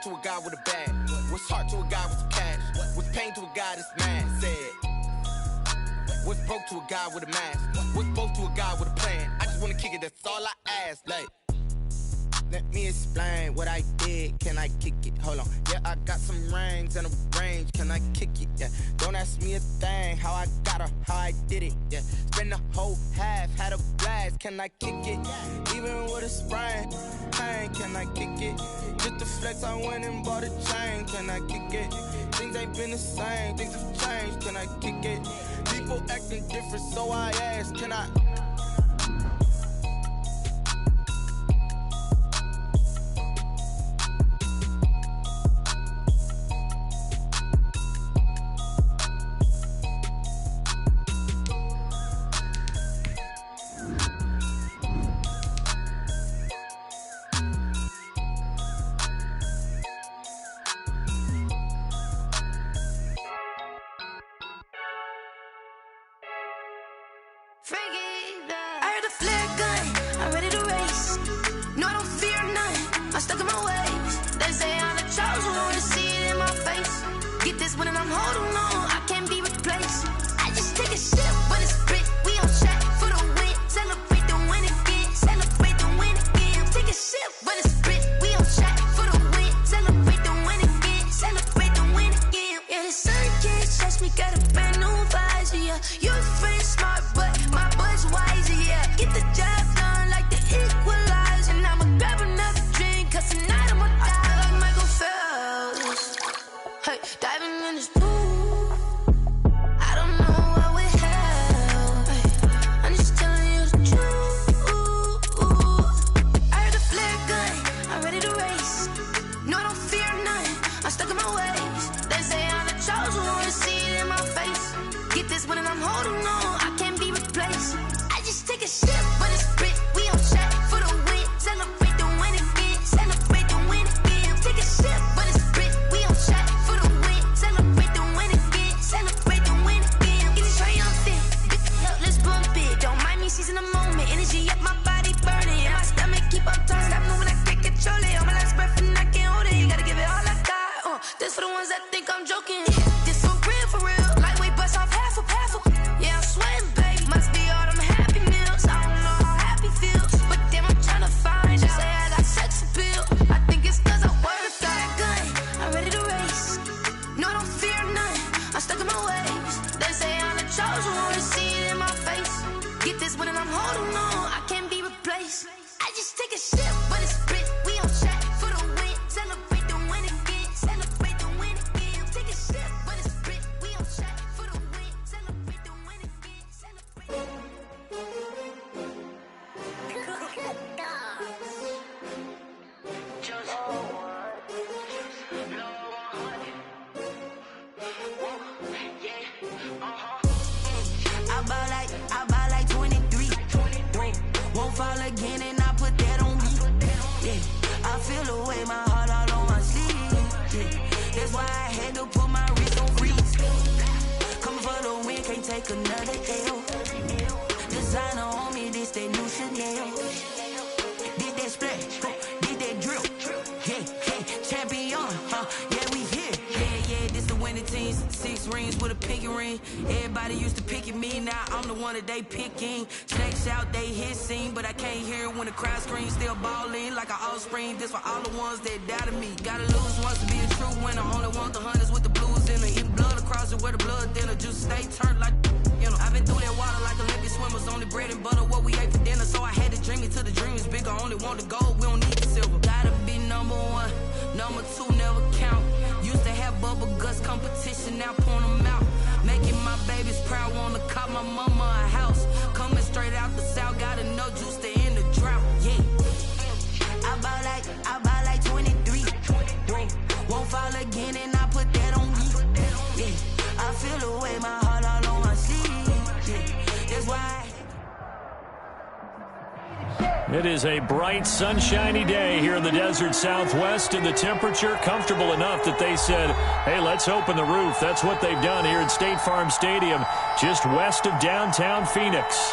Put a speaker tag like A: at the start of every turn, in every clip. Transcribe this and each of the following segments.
A: to a guy with a bag? What's heart to a guy with some cash? What's pain to a guy that's mad? Said, what's broke to a guy with a mask? What's both to a guy with a plan? I just wanna kick it, that's all I ask. Like, let me explain what I did. Can I kick it? Hold on. Yeah, I got some rings and a range. Can I kick it? Yeah. Don't ask me a thing. How I got her, how I did it. Yeah. Spend the whole half, had a blast. Can I kick it? Even with a sprain. Pain, can I kick it? Just the flex, I went and bought a chain. Can I kick it? Things ain't been the same. Things have changed. Can I kick it? People acting different, so I ask. Can I?
B: I heard a flare gun, I'm ready to race. No, I don't fear none, I'm stuck in my ways. They say I'm the chosen one, see it in my face. Get this one and I'm holding on, I can't be replaced. I just take a sip, but it's split. We on track for the win, celebrate the win again, celebrate the win again. Take a sip, but it's split. We on track for the win, celebrate the win again, celebrate the win again. Yeah, the sun can't touch me, got a brand new visor. Yeah, you're friend smart, but my bud's wiser. Yeah, get the job done like the equalizer. And I'ma grab another drink, cause tonight I'ma die like Michael Phelps. Hey, diving in this pool, I don't know what would help. Hey, I'm just telling you the truth. I heard a flare gun, I'm ready to race. No, I don't fear none, I'm stuck in my ways. They say I'm the chosen one, see it in my face. Get this one and I'm holding on, I can't be replaced. I just take a sip, but it's split. We on track for the win, celebrate the win again, celebrate the win again. Take a sip, but it's split. We on track for the win, celebrate the win again, celebrate the win again. Get it triumphant, let's bump it. Don't mind me seizing the moment, energy up my body burning, and my stomach keep on turning. Stop moving, I can't control it. On my last breath and I can't hold it. You gotta give it all I got. This for the ones that think I'm joking. This for real, for real. Lightweight bust off half a. Yeah, I'm sweating, babe. Must be all them happy meals. I don't know how happy feels, but damn, I'm tryna find you. Say I got sex appeal. I think it's cause I wear the fire gun. I'm ready to race. No, I don't fear none. I'm stuck in my ways. They say I'm the chosen one, see it in my face. Get this one and I'm holding on, I can't be replaced. I just take a sip, but it's split. We on track for the win, celebrate the win again, celebrate the win again. Take a sip, but it's split. We on track for the win, celebrate the win again, celebrate.
C: I buy like 23. Won't fall again and I put that on me. Yeah, I feel the way, my heart all on my sleeve. Yeah, that's why I had to put my wrist on freeze. Coming for the win, can't take another L. Designer on me, this that new Chanel. Did that splash, did that drill. Yeah, champion, yeah, we here. Yeah, this the winning team. 6 rings with a pinky ring. Everybody used to pick at me, now I'm the one that they picking. Snakes out, they hit scene, but I can't hear it when the crowd screams. Still balling like an offspring. This for all the ones that doubted me. Gotta lose once to be a true winner. Only want the hunters with the blues in it. Eat blood across it where the blood thinner. Just stay turned like, you know. I've been through that water like Olympic swimmers. Only bread and butter, what we ate for dinner. So I had to dream it till the dream is bigger. Only want the gold, we don't need the silver. Gotta be number 1, number 2 never count. Used to have bubble guts competition, now point them out. Making my babies proud, wanna cop my mama a house. Coming straight out the south, got enough juice to end the drought. Yeah, I buy like 23. Won't fall again and I put that on me. Yeah, I feel the way, my heart all on my sleeve. Yeah, that's why.
D: It is a bright, sunshiny day here in the desert Southwest, and the temperature comfortable enough that they said, hey, let's open the roof. That's what they've done here at State Farm Stadium, just west of downtown Phoenix.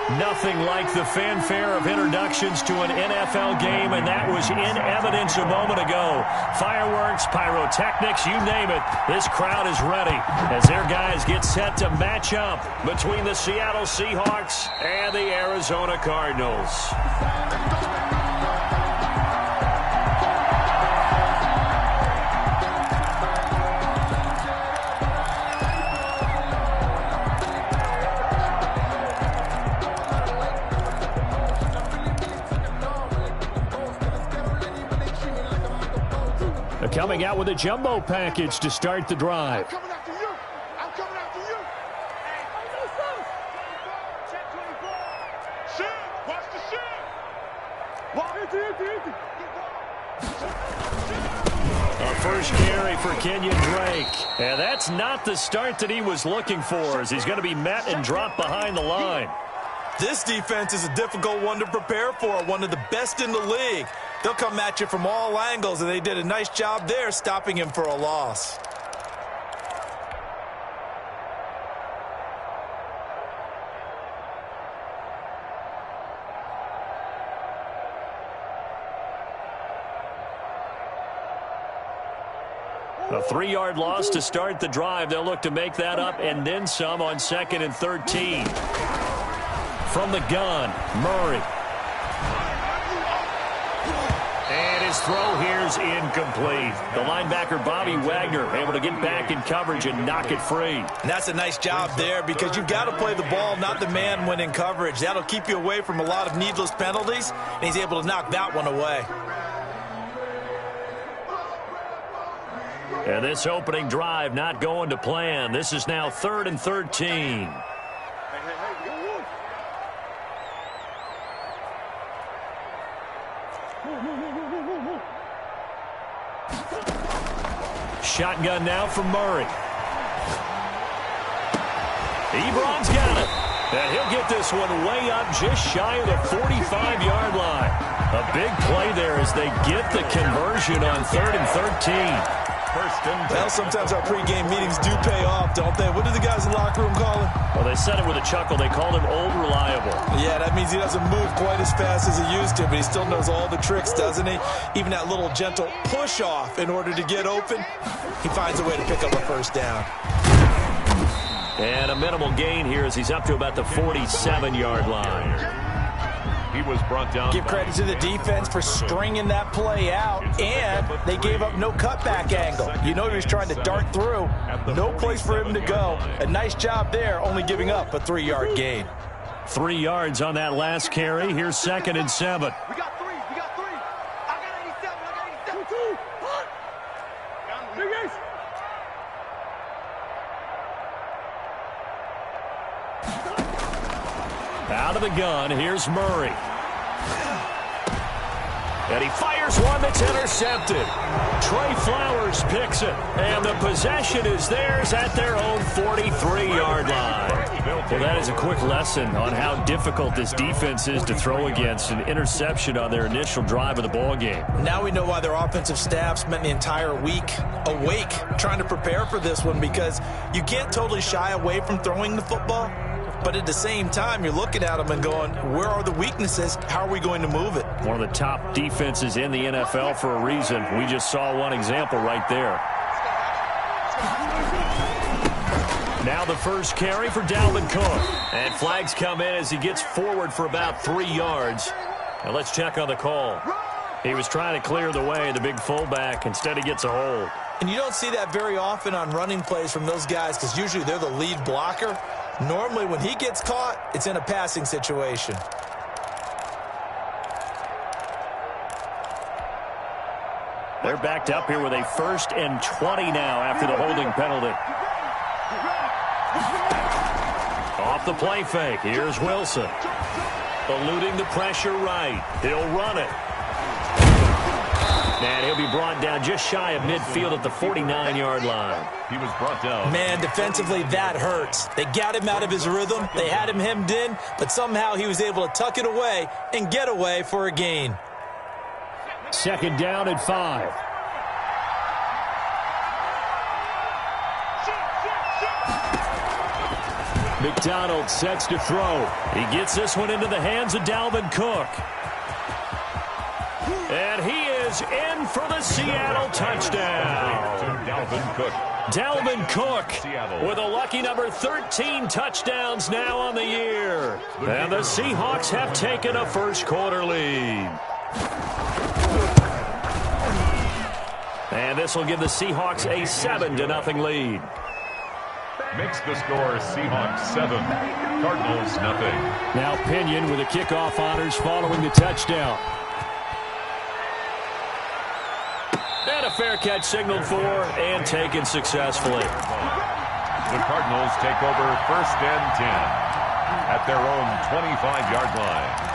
D: Nothing like the fanfare of introductions to an NFL game, and that was in evidence a moment ago. Fireworks, pyrotechnics, you name it. This crowd is ready as their guys get set to match up between the Seattle Seahawks and the Arizona Cardinals. Coming out with a jumbo package to start the drive.
E: I'm coming after you. I'm coming after you. Check 24. Shit. Watch the shit.
D: A first carry for Kenyon Drake. And that's not the start that he was looking for, as he's going to be met and dropped behind the line.
F: This defense is a difficult one to prepare for, one of the best in the league. They'll come at you from all angles, and they did a nice job there stopping him for a loss.
D: A 3-yard loss to start the drive. They'll look to make that up and then some on 2nd and 13. From the gun, Murray. And his throw here's incomplete. The linebacker, Bobby Wagner, able to get back in coverage and knock it free.
F: And that's a nice job there, because you've got to play the ball, not the man when in coverage. That'll keep you away from a lot of needless penalties, and he's able to knock that one away.
D: And this opening drive not going to plan. This is now 3rd and 13. Shotgun now from Murray. Ebron's got it. And he'll get this one way up just shy of the 45-yard line. A big play there as they get the conversion on 3rd and 13.
F: Well, sometimes our pregame meetings do pay off, don't they? What do the guys in the locker room call him?
D: Well, they said it with a chuckle. They called him Old Reliable.
F: Yeah, that means he doesn't move quite as fast as he used to, but he still knows all the tricks, doesn't he? Even that little gentle push-off in order to get open, he finds a way to pick up a first down.
D: And a minimal gain here as he's up to about the 47-yard line.
G: He was brought down.
F: Give credit to the defense for stringing that play out, and they gave up no cutback angle. You know he was trying to dart through. No place for him to go. A nice job there, only giving up a 3-yard gain.
D: 3 yards on that last carry. Here's 2nd and 7.
E: We got 3. We got 3. I got 87. I got 87.
D: Out of the gun, here's Murray. And he fires one that's intercepted. Trey Flowers picks it. And the possession is theirs at their own 43-yard line. Well, that is a quick lesson on how difficult this defense is to throw against. An interception on their initial drive of the ball game.
F: Now we know why their offensive staff spent the entire week awake trying to prepare for this one, because you can't totally shy away from throwing the football. But at the same time, you're looking at them and going, where are the weaknesses? How are we going to move it?
D: One of the top defenses in the NFL for a reason. We just saw one example right there. Now the first carry for Dalvin Cook. And flags come in as he gets forward for about 3 yards. Now let's check on the call. He was trying to clear the way, the big fullback. Instead, he gets a hold.
F: And you don't see that very often on running plays from those guys, because usually they're the lead blocker. Normally, when he gets caught, it's in a passing situation.
D: They're backed up here with a 1st and 20 now after the holding penalty. Off the play fake. Here's Wilson. Eluding the pressure right. He'll run it. And he'll be brought down just shy of midfield at the 49-yard line.
G: He was brought down.
F: Man, defensively, that hurts. They got him out of his rhythm. They had him hemmed in, but somehow he was able to tuck it away and get away for a gain.
D: 2nd down and 5. McDonald sets to throw. He gets this one into the hands of Dalvin Cook. And he is in for the Seattle touchdown.
G: Dalvin Cook.
D: Dalvin Cook with a lucky number 13 touchdowns now on the year. And the Seahawks have taken a first quarter lead. And this will give the Seahawks a 7-0 lead.
G: Makes the score Seahawks 7, Cardinals nothing.
D: Now Pinion with the kickoff honors following the touchdown. And a fair catch signaled for and taken successfully.
G: The Cardinals take over 1st and 10 at their own 25-yard line.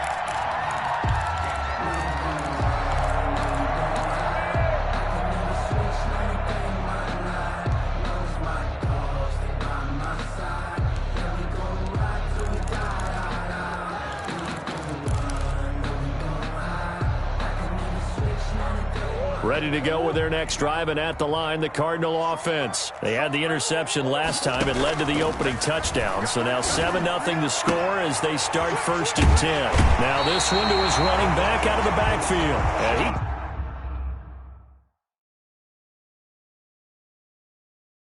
D: Ready to go with their next drive, and at the line, the Cardinal offense. They had the interception last time. It led to the opening touchdown. So now 7-0 the score as they start 1st and 10. Now this one to his running back out of the backfield. And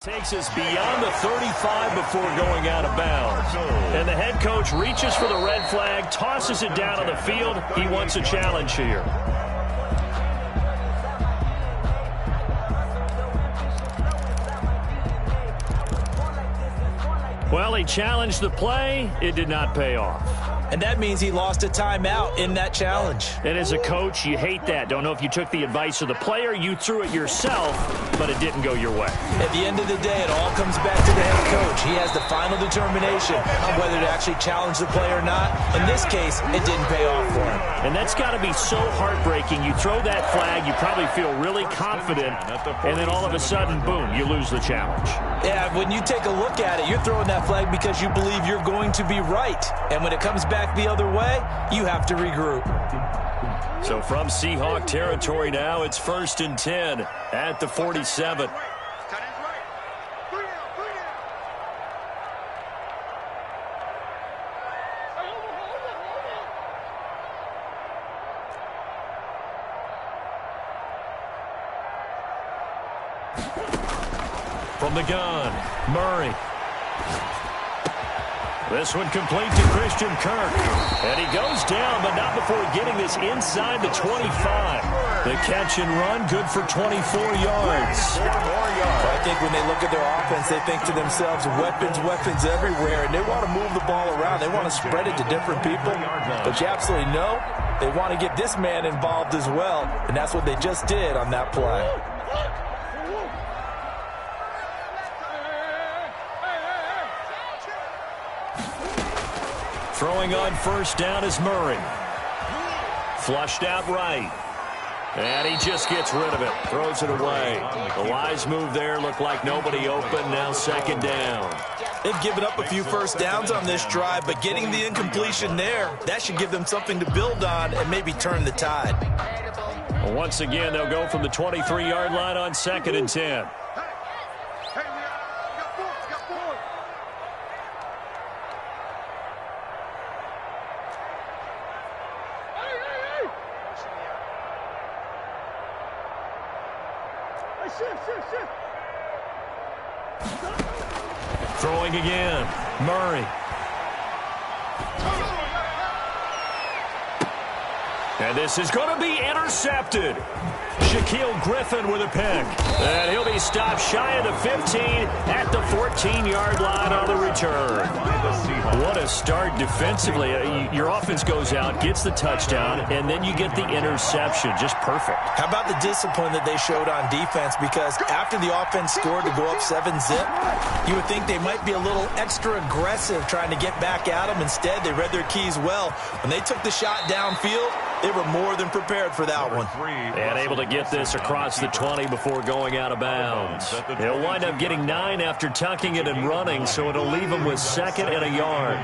D: he takes us beyond the 35 before going out of bounds. And the head coach reaches for the red flag, tosses it down on the field. He wants a challenge here. Well, he challenged the play. It did not pay off.
F: And that means he lost a timeout in that challenge.
D: And as a coach, you hate that. Don't know if you took the advice of the player, you threw it yourself, but it didn't go your way.
F: At the end of the day, it all comes back to the head coach. He has the final determination on whether to actually challenge the play or not. In this case, it didn't pay off for him.
D: And that's got to be so heartbreaking. You throw that flag, you probably feel really confident, and then all of a sudden, boom, you lose the challenge.
F: Yeah, when you take a look at it, you're throwing that flag because you believe you're going to be right. And when it comes back the other way, you have to regroup.
D: So from Seahawk territory now, it's 1st and 10 at the 47. From the gun, Murray. This one complete to Christian Kirk. And he goes down, but not before getting this inside the 25. The catch and run, good for 24 yards.
F: I think when they look at their offense, they think to themselves, weapons everywhere, and they want to move the ball around. They want to spread it to different people. But you absolutely know they want to get this man involved as well, and that's what they just did on that play.
D: Throwing on 1st down is Murray. Flushed out right. And he just gets rid of it. Throws it away. The wise move there. Looked like nobody open. Now 2nd down.
F: They've given up a few first downs on this drive, but getting the incompletion there, that should give them something to build on and maybe turn the tide.
D: Well, once again, they'll go from the 23-yard line on 2nd and 10. Throwing again, Murray. And this is going to be intercepted. Shaquille Griffin with a pick. And he'll be stopped shy of the 15 at the 14-yard line on the return. What a start defensively. Your offense goes out, gets the touchdown, and then you get the interception. Just perfect.
F: How about the discipline that they showed on defense? Because after the offense scored to go up 7-zip, you would think they might be a little extra aggressive trying to get back at them. Instead, they read their keys well. When they took the shot downfield, they were more than prepared for that one.
D: And able to get this across the 20 before going out of bounds. They'll wind up getting 9 after tucking it and running, so it'll leave them with 2nd and a yard.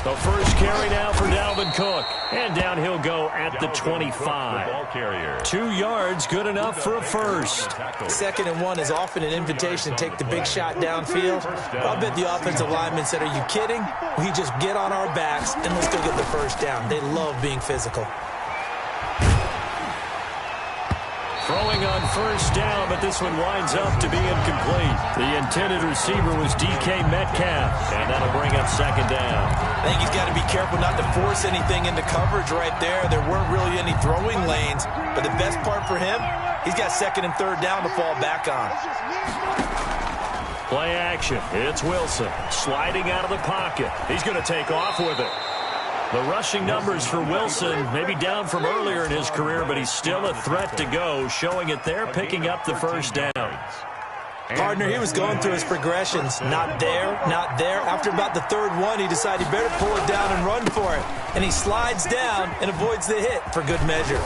D: The first carry now for Dalvin Cook. And down he'll go at the 25. 2 yards, good enough for a first.
F: 2nd and 1 is often an invitation to take the big shot downfield. I'll bet the offensive lineman said, are you kidding? We just get on our backs and let's go get the first down. They love being physical.
D: Throwing on first down, but this one winds up to be incomplete. The intended receiver was DK Metcalf, and that'll bring up 2nd down.
F: I think he's got to be careful not to force anything into coverage right there. There weren't really any throwing lanes, but the best part for him, he's got 2nd and 3rd down to fall back on.
D: Play action. It's Wilson sliding out of the pocket. He's going to take off with it. The rushing numbers for Wilson maybe down from earlier in his career, but he's still a threat to go, showing it there, picking up the first down.
F: Partner, he was going through his progressions. Not there, not there. After about the 3rd one, he decided he better pull it down and run for it. And he slides down and avoids the hit for good measure.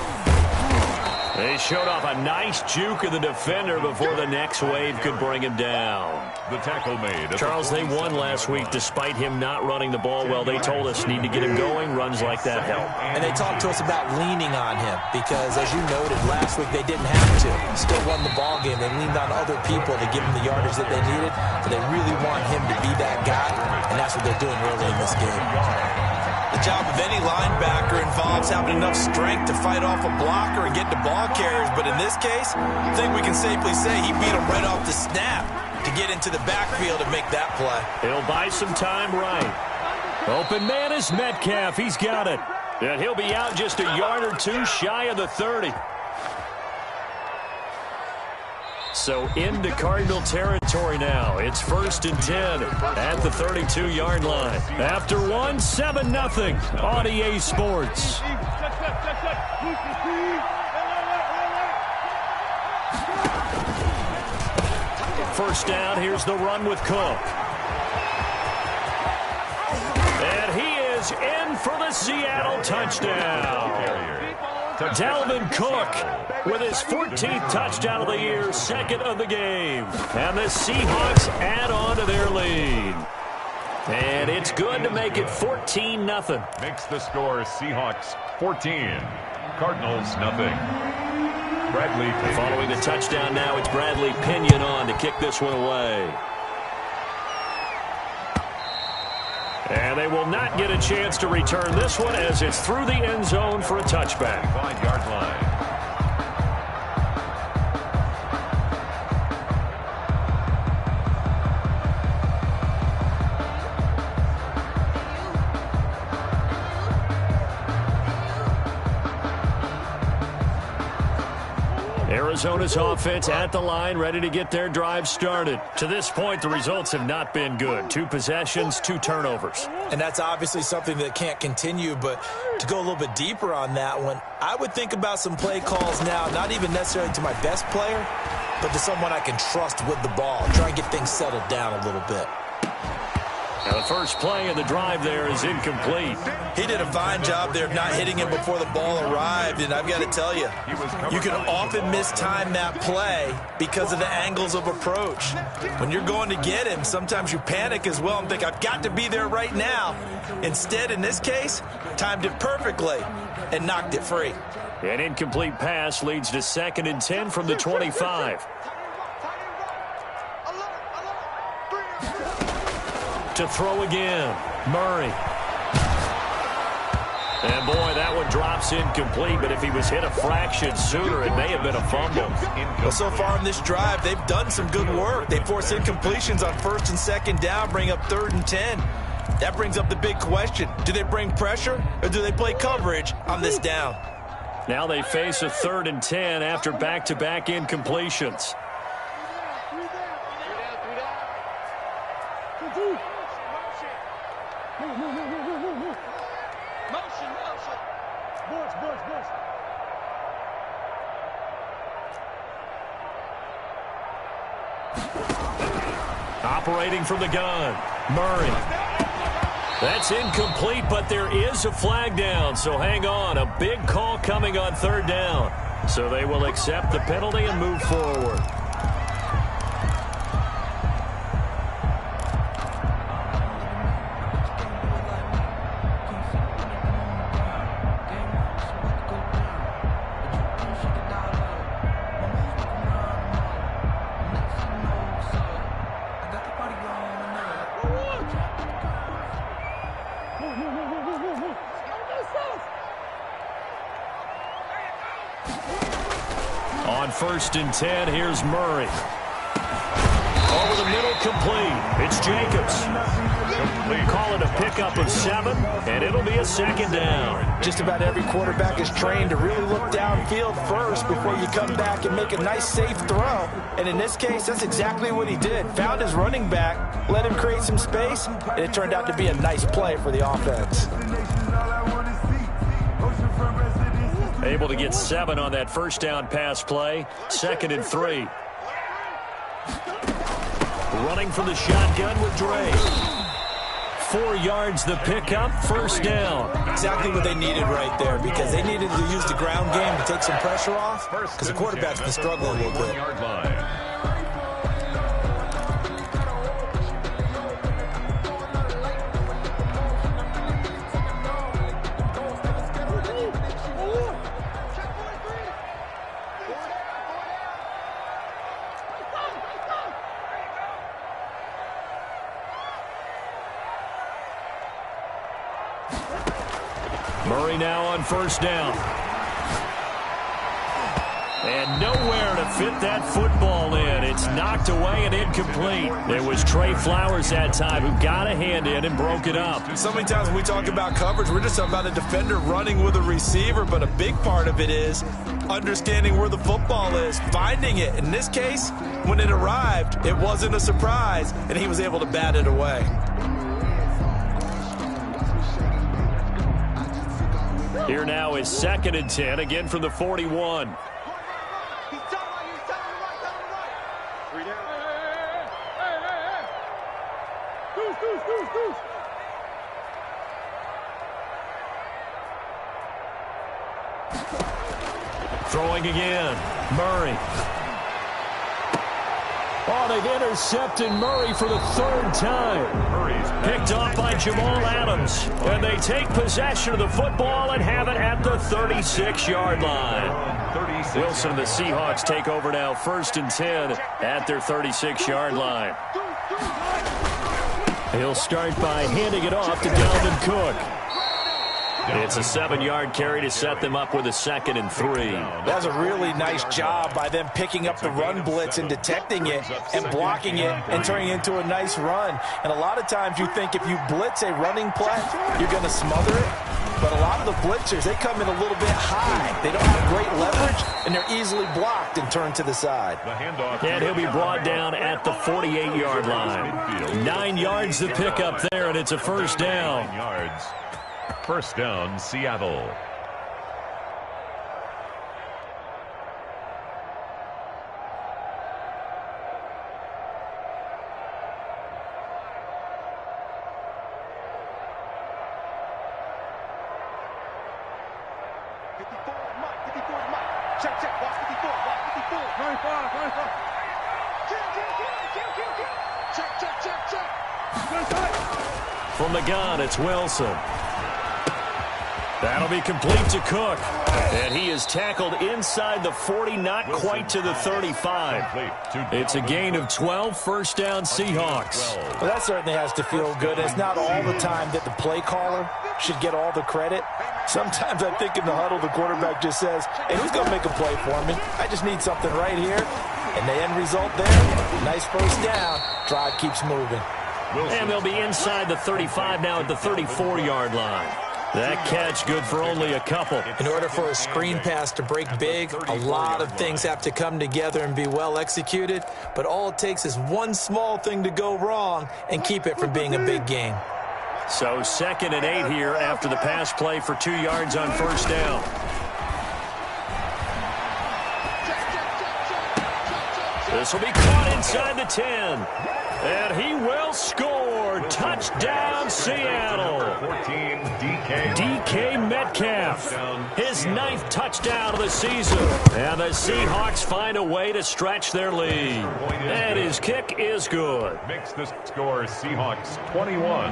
D: They showed off a nice juke of the defender before the next wave could bring him down.
G: The tackle made.
D: Charles, they won last week despite him not running the ball well. They told us need to get him going. Runs like that help.
F: And they talked to us about leaning on him because, as you noted, last week they didn't have to. Still won the ball game. They leaned on other people to give him the yardage that they needed. But they really want him to be that guy, and that's what they're doing early in this game. The job of any linebacker involves having enough strength to fight off a blocker and get to ball carriers. But in this case, I think we can safely say he beat him right off the snap to get into the backfield and make that play.
D: He'll buy some time right. Open man is Metcalf. He's got it. And he'll be out just a yard or two shy of the 30. So into Cardinal territory now. It's 1st and 10 at the 32-yard line. After one, 7-0 on EA Sports. First down, here's the run with Cook. And he is in for the Seattle touchdown. Dalvin Cook with his 14th touchdown of the year, 2nd of the game. And the Seahawks add on to their lead. And it's good to make it 14-0.
G: Makes the score Seahawks 14, Cardinals nothing. Bradley Pinion.
D: Following the touchdown now, it's Bradley Pinion on to kick this one away. And they will not get a chance to return this one as it's through the end zone for a touchback.
G: 5-yard line.
D: Arizona's offense at the line, ready to get their drive started. To this point, the results have not been good. 2 possessions, 2 turnovers.
F: And that's obviously something that can't continue, but to go a little bit deeper on that one, I would think about some play calls now, not even necessarily to my best player, but to someone I can trust with the ball. Try and get things settled down a little bit.
D: Now the first play of the drive there is incomplete.
F: He did a fine job there of not hitting him before the ball arrived, and I've got to tell you, you can often mistime that play because of the angles of approach. When you're going to get him, sometimes you panic as well and think, I've got to be there right now. Instead, in this case, timed it perfectly and knocked it free.
D: An incomplete pass leads to 2nd and 10 from the 25. To throw again, Murray. And boy, that one drops incomplete, but if he was hit a fraction sooner, it may have been a fumble.
F: Well, so far in this drive, they've done some good work. They force incompletions on 1st and 2nd down, bring up 3rd and 10. That brings up the big question. Do they bring pressure or do they play coverage on this down?
D: Now they face a 3rd and 10 after back-to-back incompletions. Operating from the gun, Murray. That's incomplete, but there is a flag down, so hang on. A big call coming on 3rd down. So they will accept the penalty and move forward. On 1st and 10, here's Murray. Over the middle, complete. It's Jacobs. Complete. Call it a pickup of 7, and it'll be a 2nd down.
F: Just about every quarterback is trained to really look downfield first before you come back and make a nice, safe throw. And in this case, that's exactly what he did. Found his running back, let him create some space, and it turned out to be a nice play for the offense.
D: Able to get 7 on that 1st down pass play. 2nd and 3. Running from the shotgun with Dre. 4 yards the pickup, 1st down.
F: Exactly what they needed right there, because they needed to use the ground game to take some pressure off, because the quarterback's been struggling a little bit.
D: Murray now on 1st down. And nowhere to fit that football in. It's knocked away and incomplete. It was Trey Flowers that time who got a hand in and broke it up.
F: So many times when we talk about coverage, we're just talking about a defender running with a receiver, but a big part of it is understanding where the football is, finding it. In this case, when it arrived, it wasn't a surprise, and he was able to bat it away.
D: Here now is 2nd and 10, again from the 41. Throwing again, Murray. Oh, they've intercepted Murray for the 3rd time. Picked off by Jamal Adams. And they take possession of the football and have it at the 36-yard line. Wilson and the Seahawks take over now, 1st and 10 at their 36-yard line. He'll start by handing it off to Dalvin Cook. It's a 7-yard carry to set them up with a 2nd and 3.
F: That's a really nice job by them picking up the run blitz and detecting it and blocking it and turning it into a nice run. And a lot of times you think if you blitz a running play, you're going to smother it. But a lot of the blitzers, they come in a little bit high. They don't have great leverage, and they're easily blocked and turned to the side.
D: And he'll be brought down at the 48-yard line. 9 yards to pick up there, and it's a 1st down.
G: 1st down, Seattle.
E: Check, watch 54, watch 54. 95. Check.
D: From the gun, it's Wilson. That'll be complete to Cook. And he is tackled inside the 40, not quite to the 35. It's a gain of 12, 1st down Seahawks.
F: Well, that certainly has to feel good. It's not all the time that the play caller should get all the credit. Sometimes I think in the huddle, the quarterback just says, hey, who's going to make a play for me? I just need something right here. And the end result there, nice 1st down. Drive keeps moving.
D: And they'll be inside the 35 now at the 34-yard line. That catch good for only a couple.
F: In order for a screen pass to break big, a lot of things have to come together and be well executed. But all it takes is one small thing to go wrong and keep it from being a big game.
D: So 2nd and 8 here after the pass play for 2 yards on 1st down. This will be caught inside the 10. And he will score. Touchdown, Seattle.
G: 14,
D: DK Metcalf. His 9th touchdown of the season. And the Seahawks find a way to stretch their lead. And his kick is good.
G: Makes the score Seahawks 21.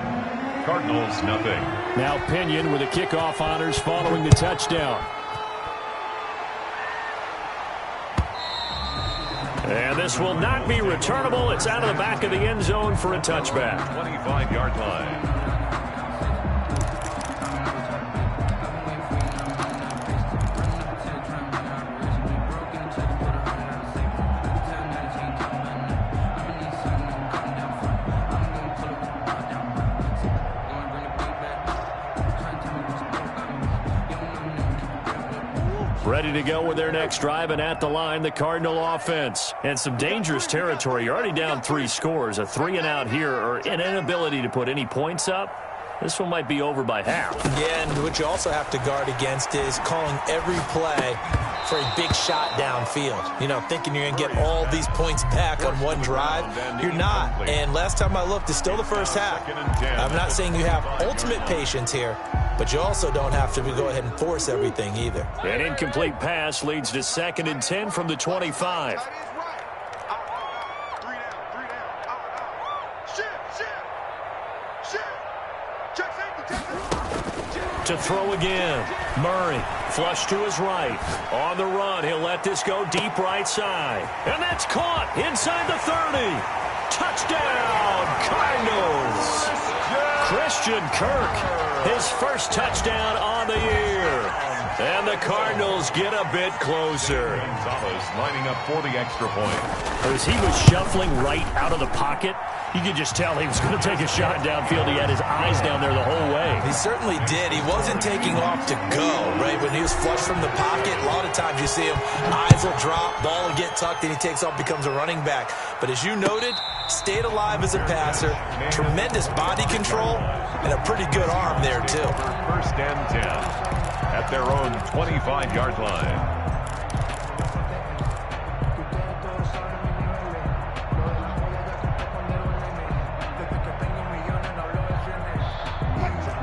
G: Cardinals nothing.
D: Now Pinion with the kickoff honors following the touchdown. And this will not be returnable. It's out of the back of the end zone for a touchback.
G: 25-yard line.
D: ready to go with their next drive, and at the line, the Cardinal offense. And some dangerous territory. You're already down 3 scores. A 3-and-out here, or an inability to put any points up. This one might be over by half.
F: Yeah, and what you also have to guard against is calling every play for a big shot downfield. You know, thinking you're going to get all these points back on one drive. You're not. And last time I looked, it's still the first half. I'm not saying you have ultimate patience here, but you also don't have to go ahead and force everything either.
D: An incomplete pass leads to 2nd and 10 from the 25. To throw again. Murray, flush to his right. On the run, he'll let this go deep right side. And that's caught inside the 30. Touchdown, Cardinals. Christian Kirk, his first touchdown on the year. And the Cardinals get a bit closer.
G: Gonzalez lining up for the extra point.
D: As he was shuffling right out of the pocket, you could just tell he was going to take a shot downfield. He had his eyes down there the whole way.
F: He certainly did. He wasn't taking off to go, right? When he was flushed from the pocket, a lot of times you see him, eyes will drop, ball will get tucked, and he takes off, becomes a running back. But as you noted, stayed alive as a passer, tremendous body control, and a pretty good arm there, too.
G: 1st and 10 at their own 25-yard line.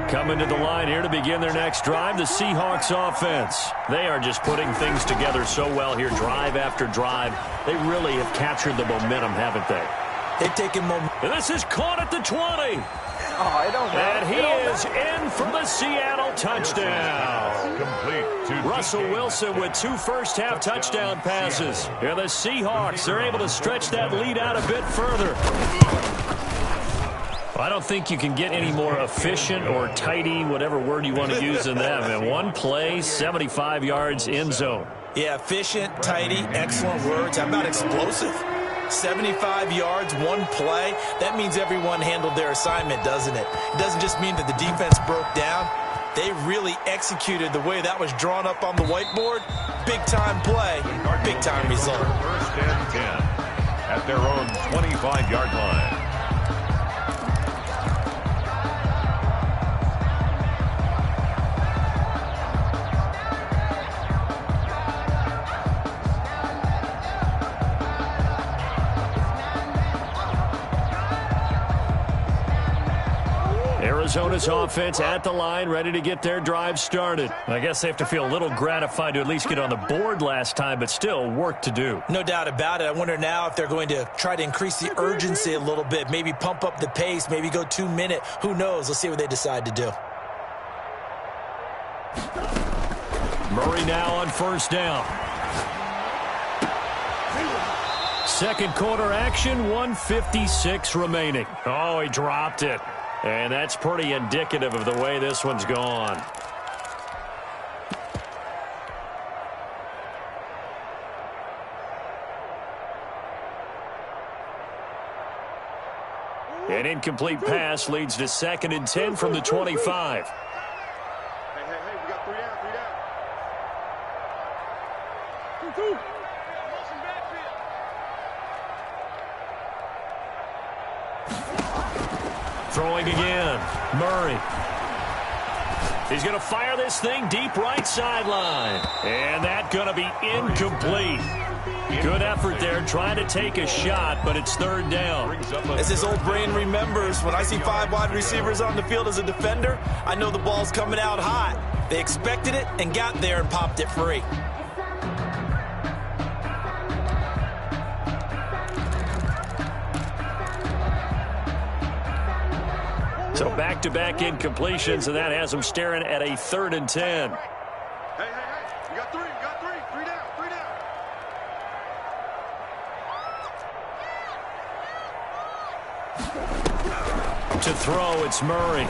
D: Coming to the line here to begin their next drive, the Seahawks offense. They are just putting things together so well here, drive after drive. They really have captured the momentum, haven't they?
F: They've taken momentum.
D: And this is caught at the 20.
E: Oh, it don't matter.
D: And he is in for the Seattle touchdown.
G: Complete.
D: Russell Wilson with 2 first-half touchdown passes. And the Seahawks are able to stretch that lead out a bit further. I don't think you can get any more efficient or tidy, whatever word you want to use in that. And one play, 75 yards, end zone.
F: Yeah, efficient, tidy, excellent words. How about explosive? 75 yards, one play. That means everyone handled their assignment, doesn't it? It doesn't just mean that the defense broke down. They really executed the way that was drawn up on the whiteboard. Big-time play, big-time result.
G: 1st and 10 at their own 25-yard line.
D: Arizona's offense at the line, ready to get their drive started. I guess they have to feel a little gratified to at least get on the board last time, but still work to do.
F: No doubt about it. I wonder now if they're going to try to increase the urgency a little bit, maybe pump up the pace, maybe go 2-minute. Who knows? Let's see what they decide to do.
D: Murray now on 1st down. 2nd quarter action, 1:56 remaining. Oh, he dropped it. And that's pretty indicative of the way this one's gone. An incomplete pass leads to 2nd and 10 from the 25.
E: Hey, we got 3 down, 3 down. 2-2.
D: Throwing again. Murray. He's going to fire this thing deep right sideline. And that's going to be incomplete. Good effort there trying to take a shot, but it's 3rd down.
F: As his old brain remembers, when I see 5 wide receivers on the field as a defender, I know the ball's coming out hot. They expected it and got there and popped it free.
D: So back-to-back incompletions, and that has them staring at a 3rd and 10.
E: Hey, we got 3, 3 down, 3 down.
D: To throw, it's Murray.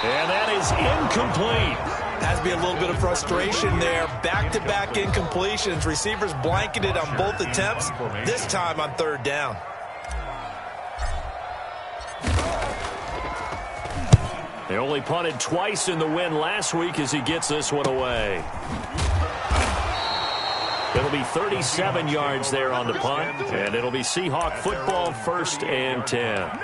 D: And that is incomplete.
F: Has to be a little bit of frustration there. Back-to-back incompletions. Receivers blanketed on both attempts, this time on 3rd down.
D: They only punted twice in the win last week as he gets this one away. It'll be 37 yards there on the punt, and it'll be Seahawk football, 1st and 10.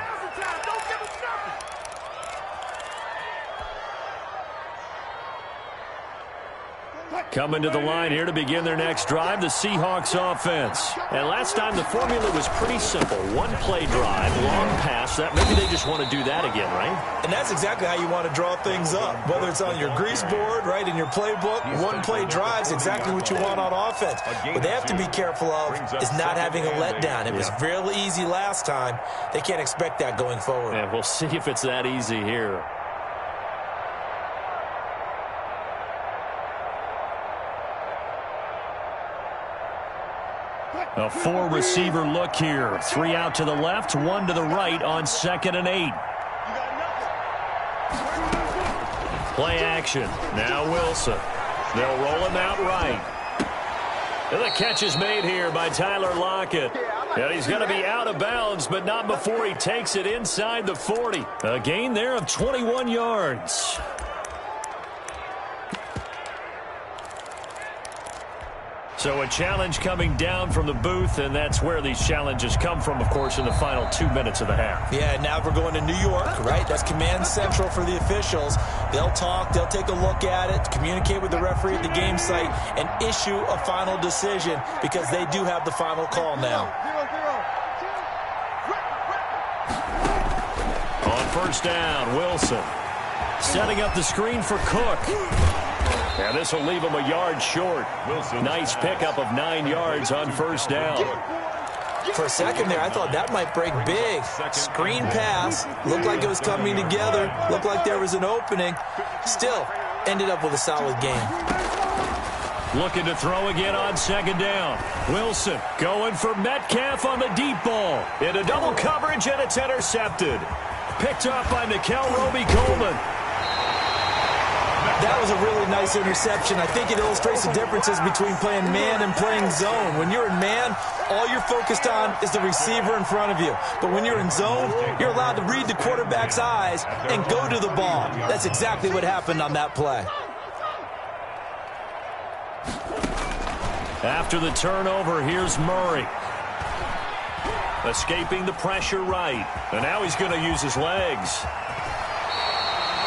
D: Coming to the line here to begin their next drive, the Seahawks offense. And last time the formula was pretty simple. One-play drive, long pass. That maybe they just want to do that again, right?
F: And that's exactly how you want to draw things up. Whether it's on your grease board, right, in your playbook, one-play drive is exactly what you want on offense. What they have to be careful of is not having a letdown. It was really easy last time. They can't expect that going forward.
D: Yeah, we'll see if it's that easy here. A 4-receiver look here. 3 out to the left, 1 to the right on 2nd and 8. Play action. Now Wilson. They'll roll him out right. And the catch is made here by Tyler Lockett. And he's going to be out of bounds, but not before he takes it inside the 40. A gain there of 21 yards. So a challenge coming down from the booth, and that's where these challenges come from, of course, in the final 2 minutes of the half.
F: Yeah, now we're going to New York, right? That's command central for the officials. They'll talk, they'll take a look at it, communicate with the referee at the game site, and issue a final decision because they do have the final call now.
D: On 1st down, Wilson setting up the screen for Cook. And this will leave him a yard short. Nice pickup of 9 yards on 1st down.
F: For a second there, I thought that might break big. Screen pass. Looked like it was coming together. Looked like there was an opening. Still, ended up with a solid game.
D: Looking to throw again on 2nd down. Wilson going for Metcalf on the deep ball. Into double coverage, and it's intercepted. Picked off by Nickel Roby-Coleman.
F: That was a really nice interception. I think it illustrates the differences between playing man and playing zone. When you're in man, all you're focused on is the receiver in front of you. But when you're in zone, you're allowed to read the quarterback's eyes and go to the ball. That's exactly what happened on that play.
D: After the turnover, here's Murray. Escaping the pressure right. And now he's going to use his legs.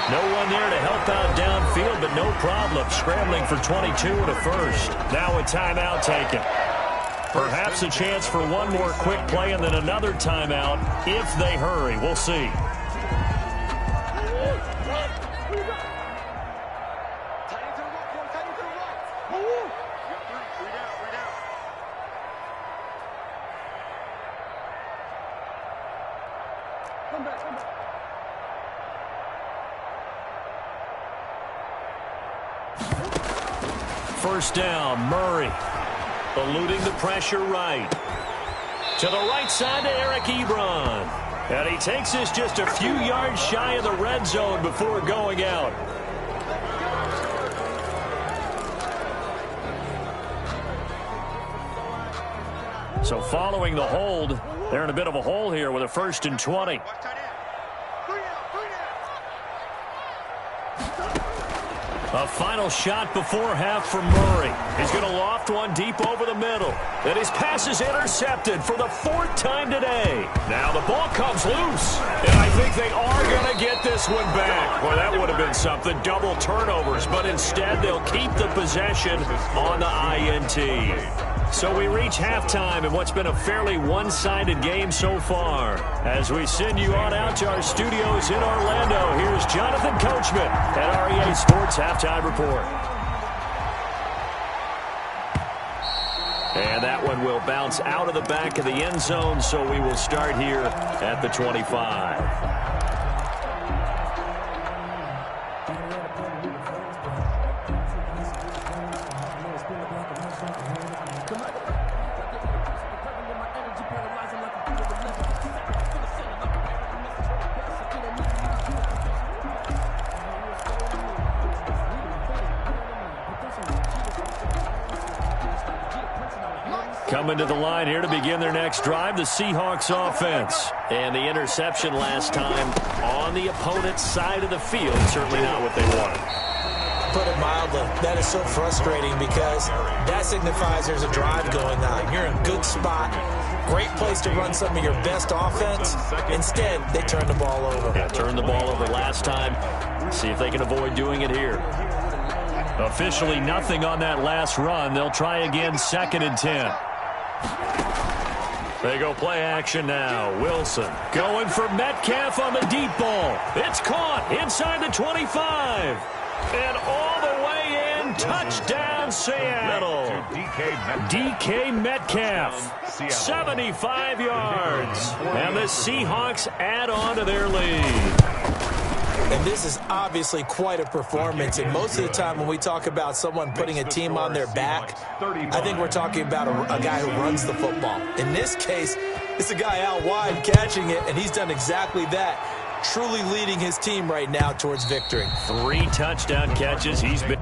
D: No one there to help out downfield, but no problem. Scrambling for 22 and a first. Now a timeout taken. Perhaps a chance for one more quick play and then another timeout if they hurry. We'll see. First down, Murray. Eluding the pressure right. To the right side to Eric Ebron. And he takes this just a few yards shy of the red zone before going out. So following the hold, they're in a bit of a hole here with a 1st and 20. A final shot before half from Murray. He's going to loft one deep over the middle. And his pass is intercepted for the 4th time today. Now the ball comes loose. And I think they are going to get this one back. Boy, that would have been something. Double turnovers. But instead, they'll keep the possession on the INT. So we reach halftime in what's been a fairly one-sided game so far. As we send you on out to our studios in Orlando, here's Jonathan Coachman at REA Sports Halftime Report. And that one will bounce out of the back of the end zone, so we will start here at the 25. Coming to the line here to begin their next drive, the Seahawks offense. And the interception last time on the opponent's side of the field. Certainly not what they wanted.
F: Put it mildly, that is so frustrating because that signifies there's a drive going on. You're in a good spot. Great place to run some of your best offense. Instead, they turn the ball over.
D: Yeah, turned the ball over last time. See if they can avoid doing it here. Officially nothing on that last run. They'll try again, 2nd and 10. They go play action now. Wilson going for Metcalf on the deep ball. It's caught inside the 25. And all the way in. Touchdown, Seattle. DK Metcalf. 75 yards. And the Seahawks add on to their lead.
F: And this is obviously quite a performance. And most of the time when we talk about someone putting a team on their back, I think we're talking about a guy who runs the football. In this case, it's a guy out wide catching it, and he's done exactly that, truly leading his team right now towards victory.
D: 3 touchdown catches. He's been...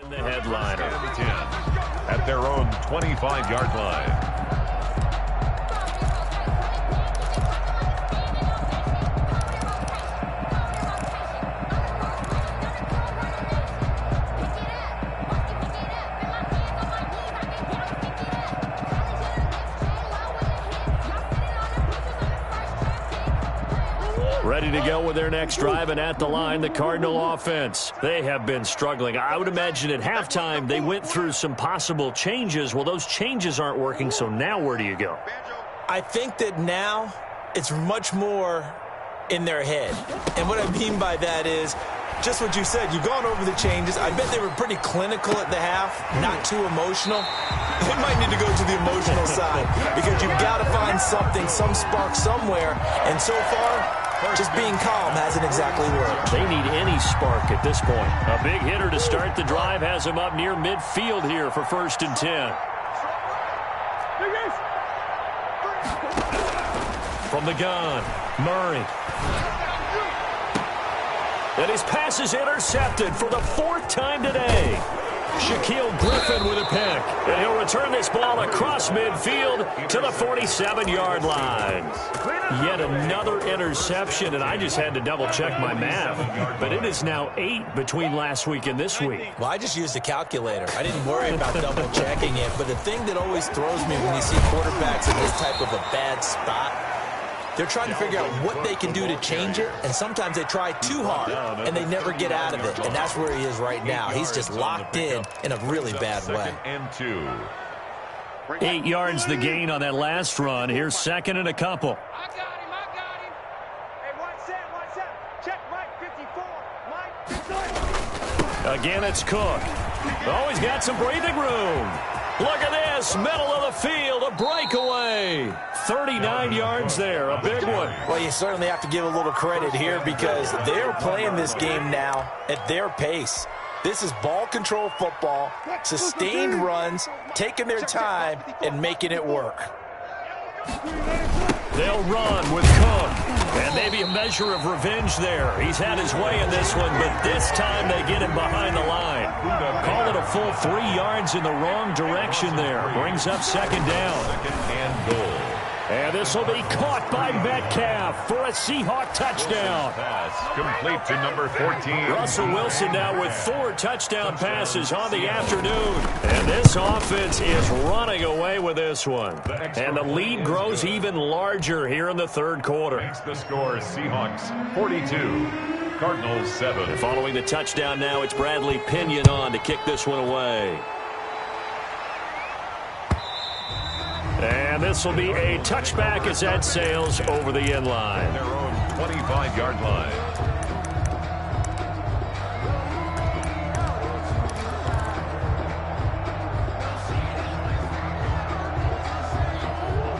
D: The headliner.
G: 10 at their own 25-yard line.
D: Ready to go with their next drive, and at the line, the Cardinal offense. They have been struggling. I would imagine at halftime they went through some possible changes. Well, those changes aren't working, so now where do you go?
F: I think that now it's much more in their head. And what I mean by that is just what you said. You've gone over the changes. I bet they were pretty clinical at the half, not too emotional. They might need to go to the emotional side because you've got to find something, some spark somewhere. And so far, just being calm hasn't exactly worked.
D: They need any spark at this point. A big hitter to start the drive has him up near midfield here for 1st and 10. From the gun, Murray. And his pass is intercepted for the 4th time today. Shaquille Griffin with a pick. And he'll return this ball across midfield to the 47-yard line. Yet another interception, and I just had to double-check my math. But it is now 8 between last week and this week.
F: Well, I just used a calculator. I didn't worry about double-checking it. But the thing that always throws me when you see quarterbacks in this type of a bad spot, they're trying to figure out what they can do to change it, and sometimes they try too hard, and they never get out of it. And that's where he is right now. He's just locked in a really bad way.
D: 8 yards the gain on that last run. Here's 2nd and a couple.
E: I got him. Hey, one set. Check right, 54. Mike,
D: Again, it's Cook. Oh, he's got some breathing room. Look at this, middle of the field, a breakaway. 39 yards there, a big one.
F: Well, you certainly have to give a little credit here because they're playing this game now at their pace. This is ball control football, sustained runs, taking their time and making it work.
D: They'll run with Cook, and maybe a measure of revenge there. He's had his way in this one, but this time they get him behind the line. Call it a full 3 yards in the wrong direction there. Brings up 2nd down.
G: 2nd and goal.
D: And this will be caught by Metcalf for a Seahawk touchdown.
G: Pass complete to number 14.
D: Russell Wilson now with 4 touchdown passes on the afternoon. And this offense is running away with this one. And the lead grows even larger here in the 3rd quarter.
G: Makes the score Seahawks 42, Cardinals 7.
D: And following the touchdown now, it's Bradley Pinion on to kick this one away. And this will be a touchback as that sails over the end line.
G: Their own 25-yard line.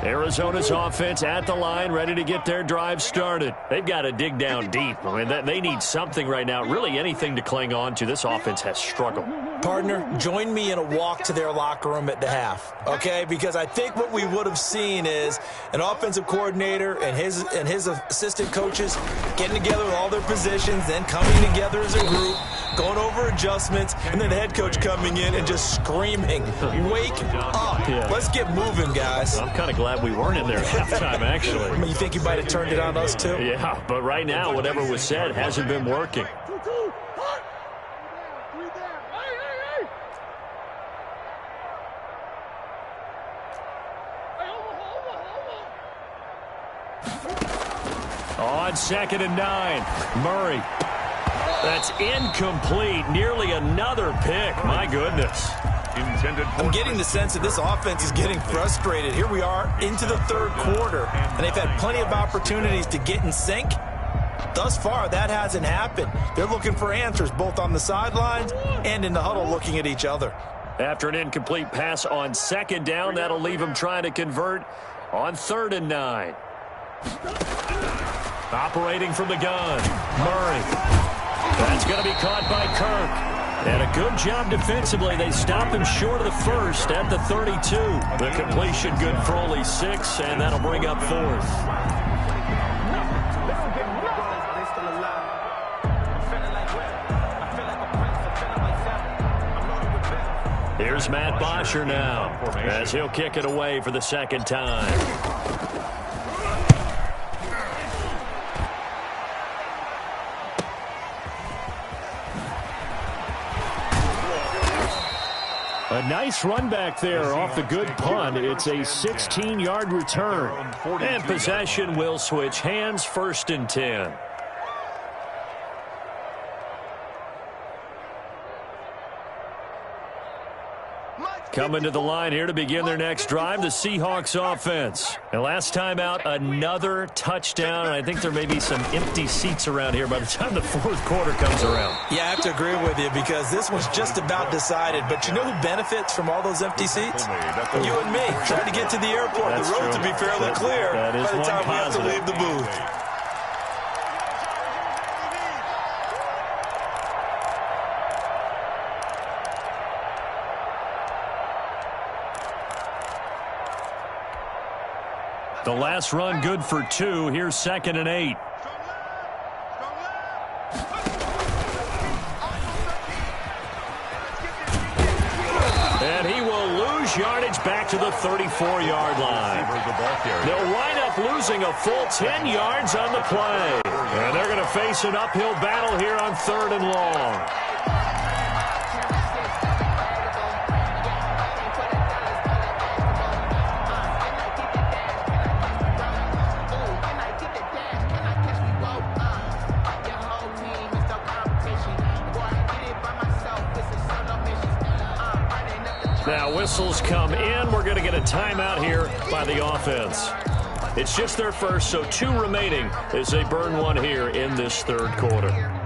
D: Arizona's offense at the line, ready to get their drive started. They've got to dig down deep. I mean, they need something right now, really anything to cling on to. This offense has struggled.
F: Partner, join me in a walk to their locker room at the half, okay? Because I think what we would have seen is an offensive coordinator and his assistant coaches getting together with all their positions, then coming together as a group, going over adjustments, and then the head coach coming in and just screaming, "Wake up.
D: Yeah.
F: Let's get moving, guys."
D: I'm kind of glad we weren't in there at halftime, actually.
F: I mean, you think you might have turned it on us, too?
D: Yeah, but right now, whatever was said hasn't been working. On 2nd and 9, Murray. That's incomplete. Nearly another pick. My goodness.
F: I'm getting the sense that this offense is getting frustrated. Here we are into the third quarter, and they've had plenty of opportunities to get in sync. Thus far, that hasn't happened. They're looking for answers both on the sidelines and in the huddle looking at each other.
D: After an incomplete pass on 2nd down, that'll leave them trying to convert on 3rd and 9. Operating from the gun, Murray. That's going to be caught by Kirk. And a good job defensively. They stop him short of the first at the 32. The completion good for only 6, and that'll bring up 4th. Here's Matt Bosher now as he'll kick it away for the 2nd time. A nice run back there off the good punt. It's a 16-yard return. And possession will switch hands, 1st and 10. Coming to the line here to begin their next drive, the Seahawks offense. And last time out, another touchdown. I think there may be some empty seats around here by the time the 4th quarter comes around.
F: Yeah, I have to agree with you because this one's just about decided. But you know who benefits from all those empty seats? You and me, trying to get to the airport.
D: That's
F: the roads
D: true.
F: will be fairly clear
D: that is
F: by the time
D: one
F: we have to
D: positive.
F: leave the booth.
D: The last run good for 2. Here's 2nd and 8. And he will lose yardage back to the 34-yard line. They'll wind up losing a full 10 yards on the play. And they're going to face an uphill battle here on 3rd and long. Now whistles come in. We're going to get a timeout here by the offense. It's just their first, so 2 remaining as they burn one here in this 3rd quarter.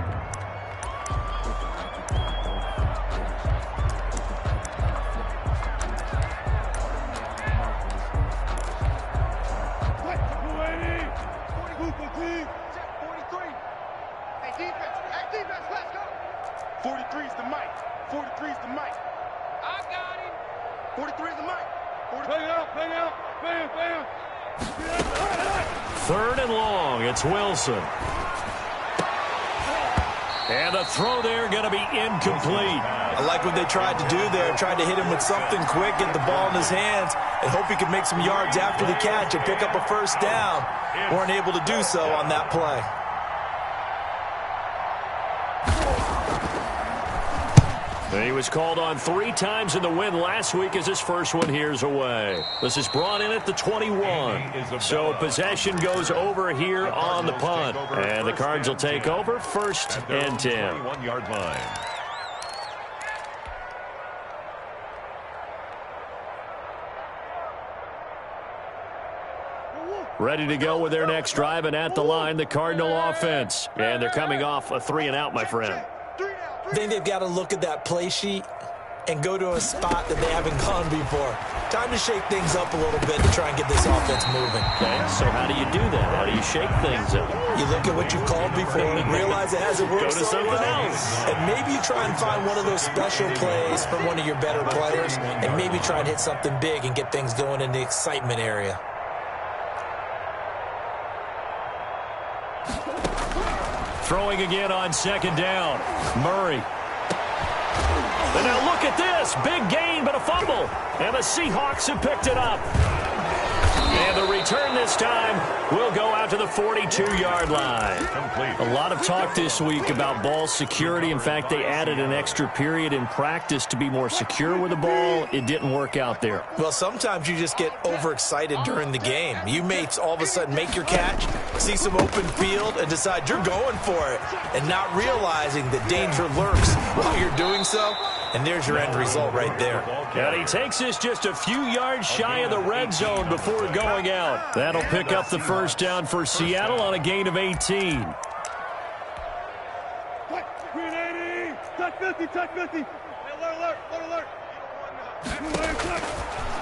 D: Wilson. And the throw there going to be incomplete.
F: I like what they tried to do there. Tried to hit him with something quick, get the ball in his hands, and hope he could make some yards after the catch and pick up a 1st down. Weren't able to do so on that play.
D: He was called on 3 times in the win last week as his first one here's away. This is brought in at the 21. So possession goes over here on the punt. And the Cards will take over 1st and 10.
G: 21-yard line.
D: Ready to go with their next drive, and at the line, the Cardinal offense. And they're coming off a 3-and-out, my friend.
F: I think they've got to look at that play sheet and go to a spot that they haven't gone before. Time to shake things up a little bit to try and get this offense moving.
D: Okay, so how do you do that? How do you shake things up?
F: You look at what you've called before, realize it hasn't worked
D: Go to
F: so
D: something
F: well,
D: else.
F: and maybe you try and find one of those special plays from one of your better players, and maybe try and hit something big and get things going in the excitement area.
D: Throwing again on second down. Murray. And now look at this. Big gain, but a fumble. And the Seahawks have picked it up. And the return this time will go out to the 42-yard line.
G: Complete.
D: A lot of talk this week about ball security. In fact, they added an extra period in practice to be more secure with the ball. It didn't work out there.
F: Well, sometimes you just get overexcited during the game. You may all of a sudden make your catch, see some open field, and decide you're going for it, and not realizing that danger lurks while you're doing so. And there's your end result right there.
D: And he takes us just a few yards shy of the red zone before going out. That'll pick up the first down for Seattle on a gain of 18.
E: Green 80, touch 50, touch 50. Alert.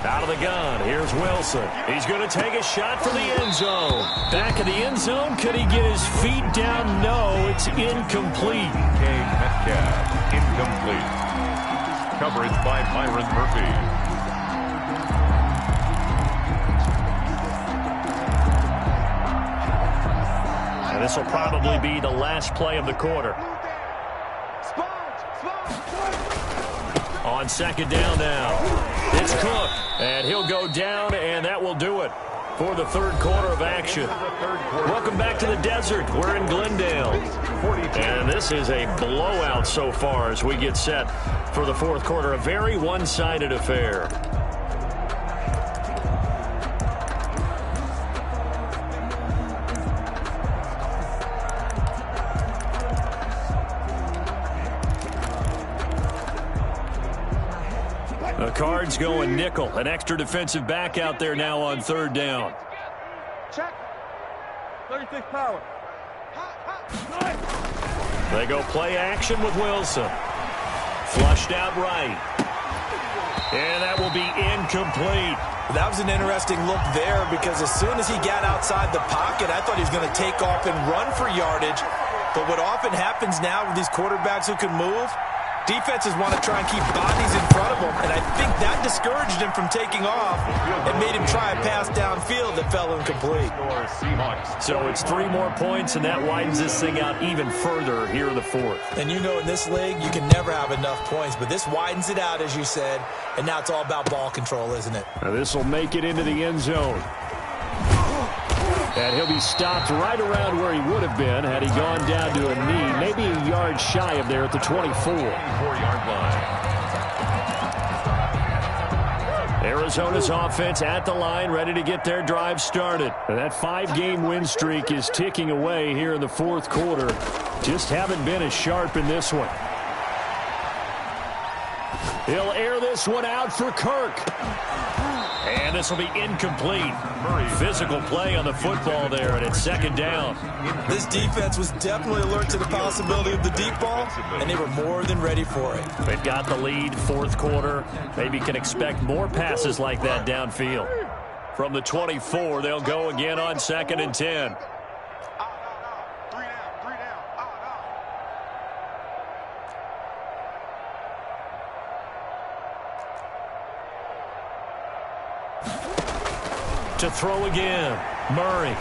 D: Out of the gun, here's Wilson. He's going to take a shot for the end zone. Back of the end zone, could he get his feet down? No, it's incomplete.
G: Metcalf, incomplete. Coverage by Byron Murphy.
D: And this will probably be the last play of the quarter. On second down now, it's Cook, and he'll go down, and that will do it for the third quarter of action. Welcome back to the desert. We're in Glendale, and this is a blowout so far as we get set for the fourth quarter. A very one-sided affair. The Cards going nickel. An extra defensive back out there now on third down.
E: Check. 36 power.
D: They go play action with Wilson. Flushed out right. And that will be incomplete.
F: That was an interesting look there because as soon as he got outside the pocket, I thought he was going to take off and run for yardage. But what often happens now with these quarterbacks who can move, defenses want to try and keep bodies in front of them, and I think that discouraged him from taking off and made him try a pass downfield that fell incomplete.
D: So it's 3 more points, and that widens this thing out even further here in the fourth.
F: And you know in this league, you can never have enough points, but this widens it out, as you said, and now it's all about ball control, isn't it?
D: Now this will make it into the end zone. And he'll be stopped right around where he would have been had he gone down to a knee, maybe a yard shy of there at the 24-yard line. Arizona's offense at the line, ready to get their drive started. And that 5-game win streak is ticking away here in the fourth quarter. Just haven't been as sharp in this one. He'll air this one out for Kirk. And this will be incomplete. Physical play on the football there, and it's second down.
F: This defense was definitely alert to the possibility of the deep ball, and they were more than ready for it.
D: They've got the lead, fourth quarter. Maybe can expect more passes like that downfield. From the 24, they'll go again on second and 10. To throw again, Murray.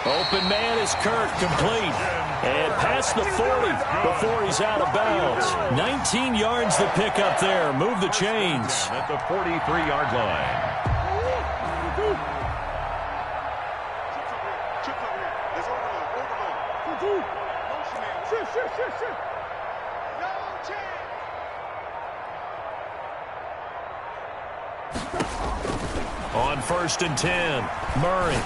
D: Open man is Kirk, complete. And past the 40 before he's out of bounds. 19 yards to pick up there. Move the chains.
G: At the 43-yard line.
D: On first and 10, Murray.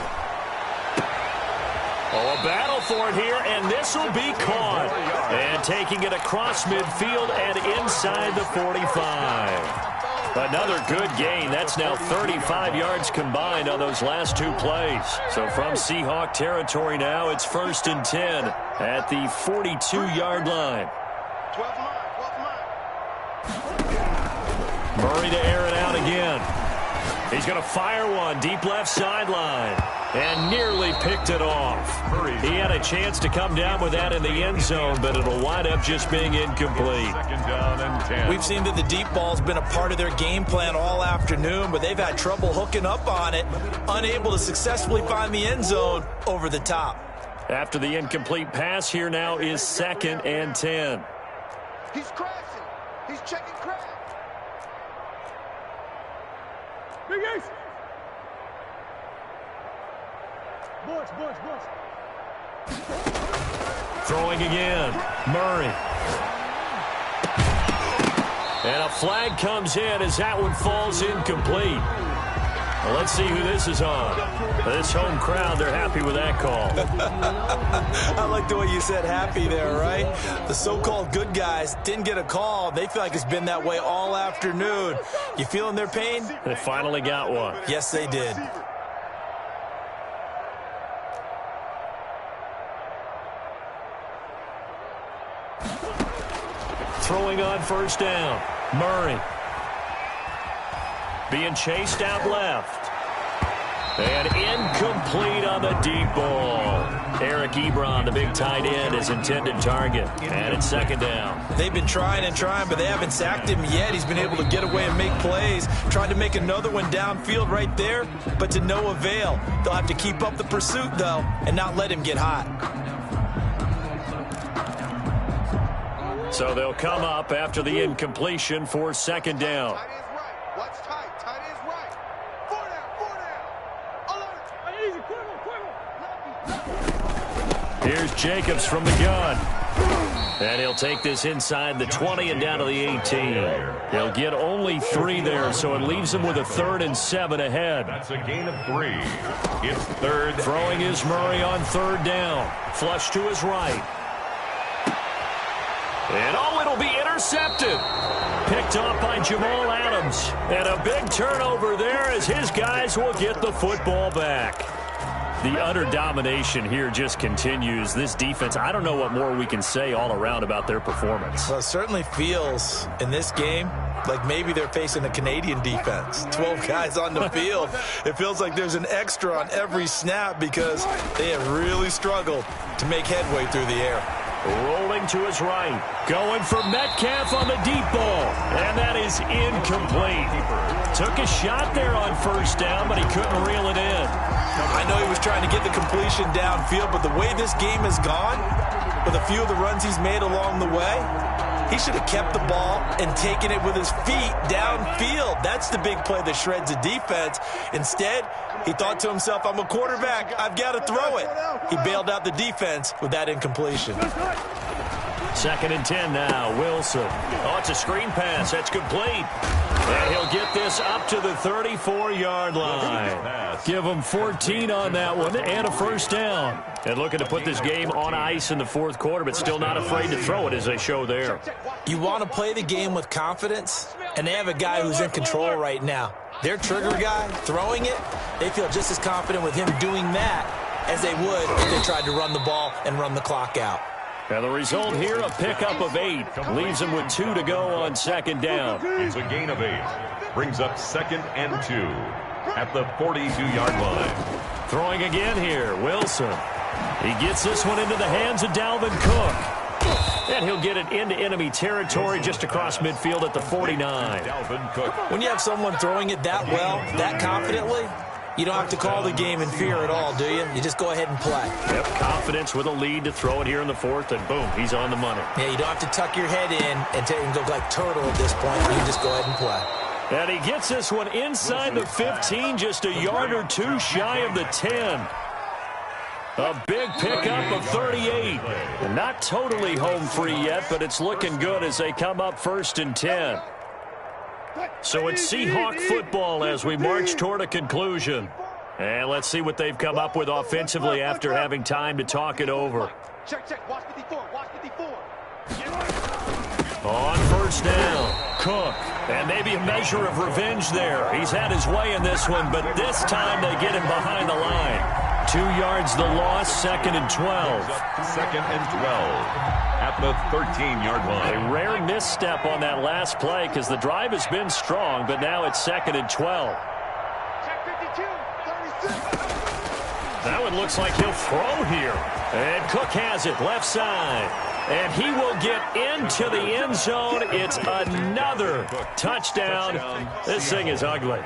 D: Oh, a battle for it here, and this will be caught. And taking it across midfield and inside the 45. Another good gain. That's now 35 yards combined on those last two plays. So from Seahawk territory now, it's 1st and 10 at the 42-yard line.
E: 12 mile.
D: Murray to air it out again. He's going to fire one deep left sideline and nearly picked it off. He had a chance to come down with that in the end zone, but it'll wind up just being incomplete.
G: 2nd down and 10.
F: We've seen that the deep ball's been a part of their game plan all afternoon, but they've had trouble hooking up on it, unable to successfully find the end zone over the top.
D: After the incomplete pass, here now is 2nd and 10.
E: He's crashing. He's checking crash. Big Ace. Boys.
D: Throwing again. Murray. And a flag comes in as that one falls incomplete. Well, let's see who this is on. This home crowd, they're happy with that call.
F: I like the way you said happy there, right? The so-called good guys didn't get a call. They feel like it's been that way all afternoon. You feeling their pain?
D: They finally got one.
F: Yes, they did.
D: Throwing on 1st down. Murray. Being chased out left. And incomplete on the deep ball. Eric Ebron, the big tight end, is intended target. And it's 2nd down.
F: They've been trying, but they haven't sacked him yet. He's been able to get away and make plays. Tried to make another one downfield right there, but to no avail. They'll have to keep up the pursuit, though, and not let him get hot.
D: So they'll come up after the incompletion for 2nd down.
E: Tight is right. Watch tight. Tight is right. 4 down. Alert. Easy.
D: Here's Jacobs from the gun. And he'll take this inside the 20 and down to the 18. He'll get only 3 there, so it leaves him with a 3rd and 7 ahead.
G: That's a gain of 3. It's 3rd.
D: Throwing is Murray on 3rd down. Flush to his right. And it'll be intercepted. Picked off by Jamal Adams. And a big turnover there as his guys will get the football back. The utter domination here just continues. This defense, I don't know what more we can say all around about their performance.
F: Well, it certainly feels in this game like maybe they're facing a Canadian defense. 12 guys on the field. It feels like there's an extra on every snap because they have really struggled to make headway through the air.
D: Rolling to his right. Going for Metcalf on the deep ball. And that is incomplete. Took a shot there on 1st down, but he couldn't reel it in.
F: I know he was trying to get the completion downfield, but the way this game has gone, with a few of the runs he's made along the way, he should have kept the ball and taken it with his feet downfield. That's the big play that shreds a defense. Instead, he thought to himself, I'm a quarterback. I've got to throw it. He bailed out the defense with that incompletion.
D: 2nd and 10 now. Wilson. Oh, it's a screen pass. That's complete. And he'll get this up to the 34-yard line. Give him 14 on that one and a 1st down. And looking to put this game on ice in the 4th quarter, but still not afraid to throw it as they show there.
F: You want to play the game with confidence, and they have a guy who's in control right now. Their trigger guy, throwing it, they feel just as confident with him doing that as they would if they tried to run the ball and run the clock out.
D: And the result here, a pickup of 8. Leaves them with 2 to go on 2nd down.
G: It's a gain of 8. Brings up 2nd and 2 at the 42-yard line.
D: Throwing again here, Wilson. He gets this one into the hands of Dalvin Cook. And he'll get it into enemy territory just across midfield at the 49.
G: Dalvin Cook.
F: When you have someone throwing it that well, that confidently, you don't have to call the game in fear at all, do you? You just go ahead and play.
D: Yep, confidence with a lead to throw it here in the 4th, and boom, he's on the money.
F: Yeah, you don't have to tuck your head in and go like turtle at this point. You can just go ahead and play.
D: And he gets this one inside the 15, just a yard or 2 shy of the 10. A big pickup of 38. And not totally home free yet, but it's looking good as they come up 1st and 10. So it's Seahawk football as we march toward a conclusion. And let's see what they've come up with offensively after having time to talk it over.
E: Check. Watch 54. Watch 54.
D: On first down, Cook. And maybe a measure of revenge there. He's had his way in this one, but this time they get him behind the line. 2 yards the loss, 2nd and 12.
G: 2nd and 12 at the 13-yard line.
D: A rare misstep on that last play because the drive has been strong, but now it's 2nd and 12.
E: Check 52, 36.
D: That one looks like he'll throw here. And Cook has it, left side. And he will get into the end zone. It's another touchdown. This thing is ugly.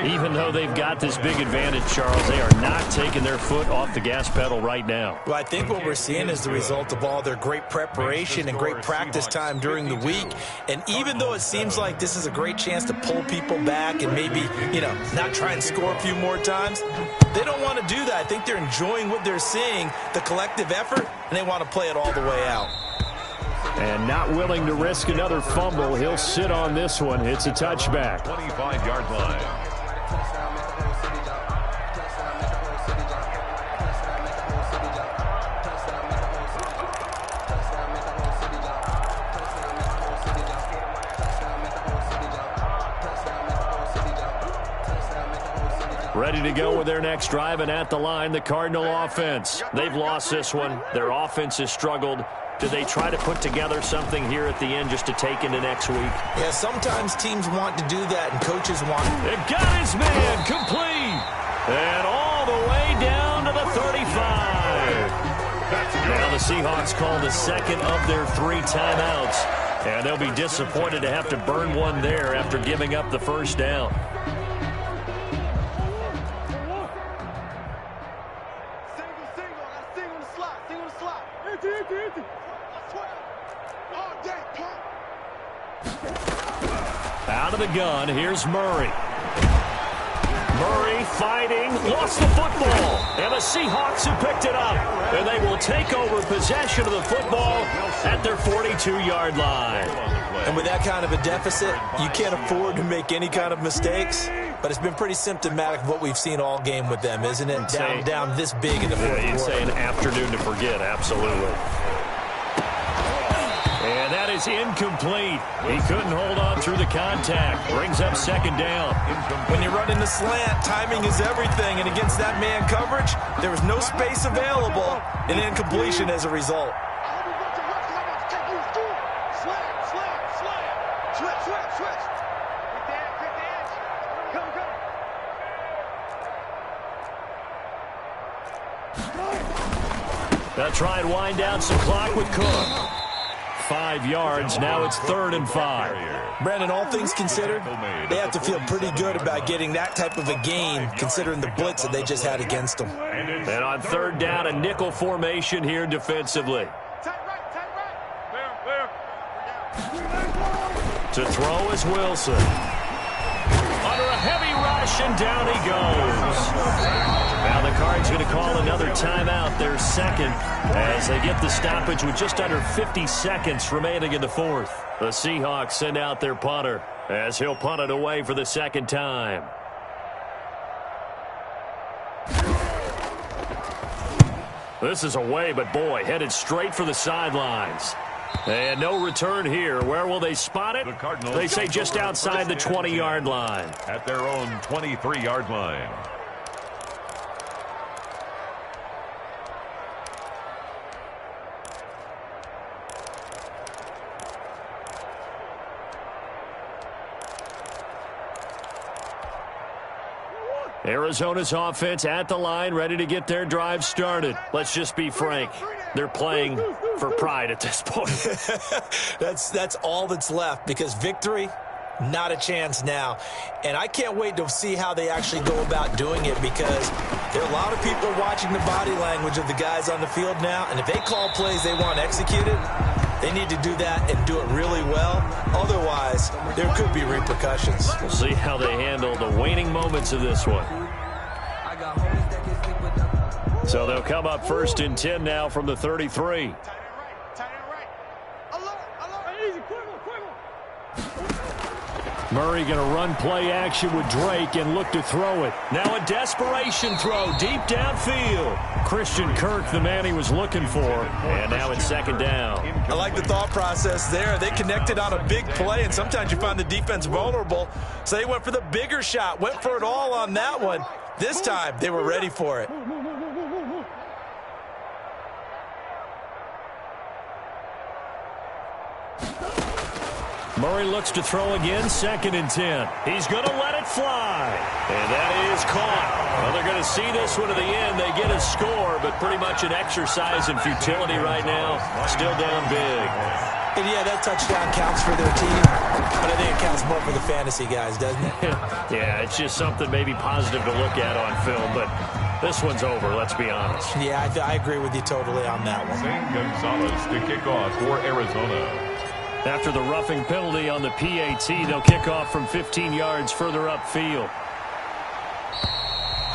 D: Even though they've got this big advantage, Charles, they are not taking their foot off the gas pedal right now.
F: Well, I think what we're seeing is the result of all their great preparation and great practice time during the week. And even though it seems like this is a great chance to pull people back and maybe, not try and score a few more times, they don't want to do that. I think they're enjoying what they're seeing, the collective effort, and they want to play it all the way out.
D: And not willing to risk another fumble. He'll sit on this one. It's a touchback.
G: 25-yard line.
D: Ready to go with their next drive, and at the line, the Cardinal offense. They've lost this one. Their offense has struggled. Do they try to put together something here at the end just to take into next week?
F: Yeah, sometimes teams want to do that, and coaches want it.
D: They've got his man complete. And all the way down to the 35. Now the Seahawks call the second of their 3 timeouts. And they'll be disappointed to have to burn one there after giving up the first down. Out of the gun, here's Murray. Murray fighting, lost the football. And the Seahawks who picked it up. And they will take over possession of the football at their 42-yard line.
F: And with that kind of a deficit, you can't afford to make any kind of mistakes. But it's been pretty symptomatic of what we've seen all game with them, isn't it? Down this big in the fourth quarter.
D: You'd say an afternoon to forget, absolutely. And that is incomplete. He couldn't hold on through the contact. Brings up second down.
F: When you're running the slant, timing is everything. And against that man coverage, there was no space available, and incompletion as a result.
D: They'll try and wind down some clock with Cook. 5 yards. Now it's 3rd and 5.
F: Brandon, all things considered, they have to feel pretty good about getting that type of a game, considering the blitz that they just had against them.
D: And on 3rd down, a nickel formation here defensively. To throw is Wilson. Under a heavy rush, and down he goes. Now the Cards going to call another timeout, their second, as they get the stoppage with just under 50 seconds remaining in the fourth. The Seahawks send out their punter as he'll punt it away for the second time. This is away, but boy, headed straight for the sidelines. And no return here. Where will they spot it? They say just outside the 20-yard line.
G: At their own 23-yard line.
D: Arizona's offense at the line, ready to get their drive started. Let's just be frank. They're playing for pride at this point.
F: That's all that's left, because victory, not a chance now. And I can't wait to see how they actually go about doing it, because there are a lot of people watching the body language of the guys on the field now, and if they call plays they want executed, they need to do that and do it really well. Otherwise, there could be repercussions.
D: We'll see how they handle the waning moments of this one. So they'll come up 1st and 10 now from the 33. Murray going to run play action with Drake and look to throw it. Now a desperation throw deep downfield. Christian Kirk, the man he was looking for. And now it's second down.
F: I like the thought process there. They connected on a big play, and sometimes you find the defense vulnerable. So they went for the bigger shot, went for it all on that one. This time, they were ready for it.
D: Murray looks to throw again, 2nd and 10. He's going to let it fly. And that is caught. Well, they're going to see this one to the end. They get a score, but pretty much an exercise in futility right now. Still down big.
F: And yeah, that touchdown counts for their team, but I think it counts more for the fantasy guys, doesn't it?
D: Yeah, it's just something maybe positive to look at on film, but this one's over, let's be honest.
F: Yeah, I agree with you totally on that one.
G: St. Gonzalez to kick off for Arizona.
D: After the roughing penalty on the PAT, they'll kick off from 15 yards further upfield.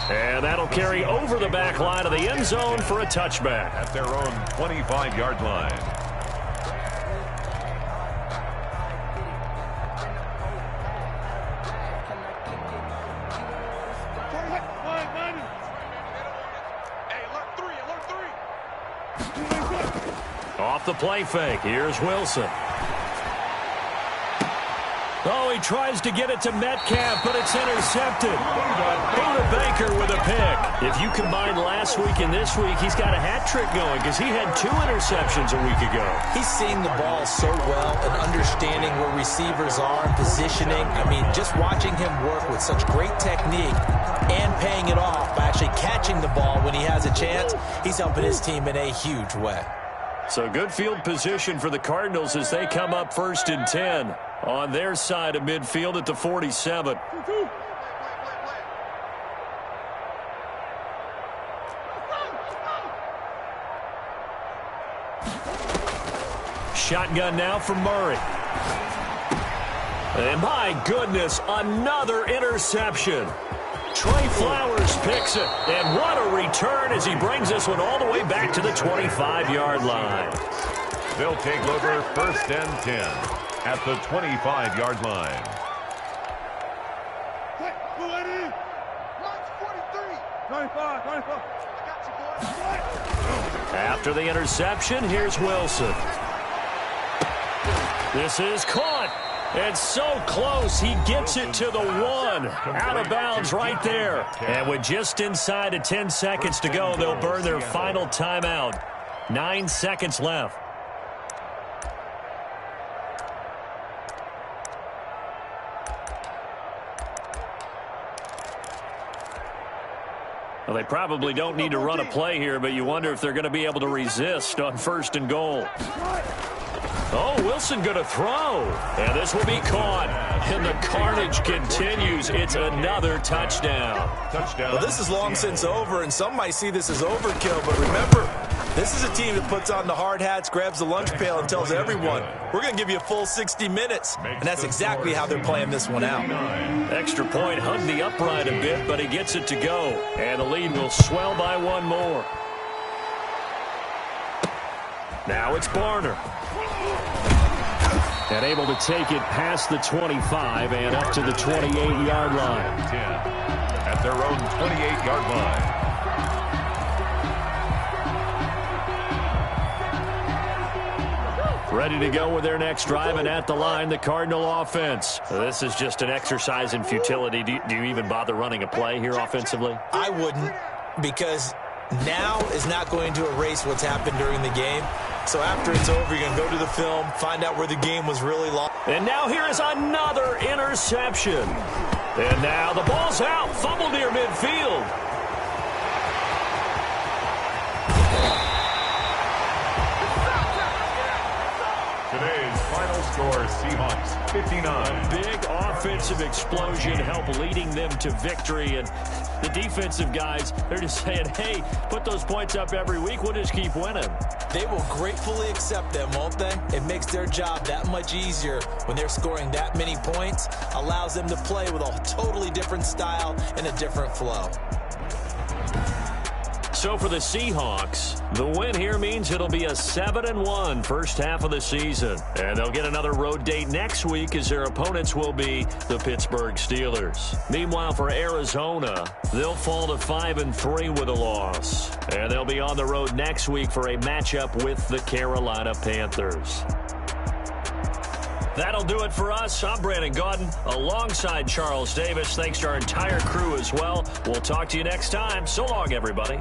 D: And that'll carry over the back line of the end zone for a touchback.
G: At their own 25-yard line.
D: Off the play fake, here's Wilson. Oh, he tries to get it to Metcalf, but it's intercepted. Buda Baker with a pick. If you combine last week and this week, he's got a hat trick going because he had 2 interceptions a week ago.
F: He's seeing the ball so well and understanding where receivers are and positioning. I mean, just watching him work with such great technique and paying it off by actually catching the ball when he has a chance, he's helping his team in a huge way.
D: So good field position for the Cardinals as they come up 1st and 10 on their side of midfield at the 47. Shotgun now from Murray. And my goodness, another interception. Trey Flowers picks it, and what a return as he brings this one all the way back to the 25-yard line.
G: They'll take over 1st and 10 at the 25-yard line.
D: After the interception, here's Wilson. This is caught. It's so close, he gets it to the 1. Out of bounds right there. And with just inside of 10 seconds to go, they'll burn their final timeout. 9 seconds left. Well, they probably don't need to run a play here, but you wonder if they're going to be able to resist on 1st and goal. Oh, Wilson going to throw. And this will be caught. And the carnage continues. It's another touchdown.
F: Well, this is long since over, and some might see this as overkill. But remember, this is a team that puts on the hard hats, grabs the lunch pail, and tells everyone, we're going to give you a full 60 minutes. And that's exactly how they're playing this one out.
D: Extra point hugged the upright a bit, but he gets it to go. And the lead will swell by 1 more. Now it's Barner. And able to take it past the 25 and up to the 28-yard line.
G: 10 at their own 28-yard line.
D: Ready to go with their next drive, and at the line, the Cardinal offense. This is just an exercise in futility. Do you even bother running a play here offensively?
F: I wouldn't, because now is not going to erase what's happened during the game. So after it's over, you're going to go to the film, find out where the game was really lost.
D: And now here is another interception. And now the ball's out, fumbled near midfield.
G: Today's final score, Seahawks 59.
D: A big offensive explosion helped leading them to victory. And the defensive guys, they're just saying, hey, put those points up every week. We'll just keep winning.
F: They will gratefully accept them, won't they? It makes their job that much easier when they're scoring that many points. Allows them to play with a totally different style and a different flow.
D: So for the Seahawks, the win here means it'll be a 7-1 first half of the season. And they'll get another road date next week as their opponents will be the Pittsburgh Steelers. Meanwhile, for Arizona, they'll fall to 5-3 with a loss. And they'll be on the road next week for a matchup with the Carolina Panthers. That'll do it for us. I'm Brandon Gaudin alongside Charles Davis. Thanks to our entire crew as well. We'll talk to you next time. So long, everybody.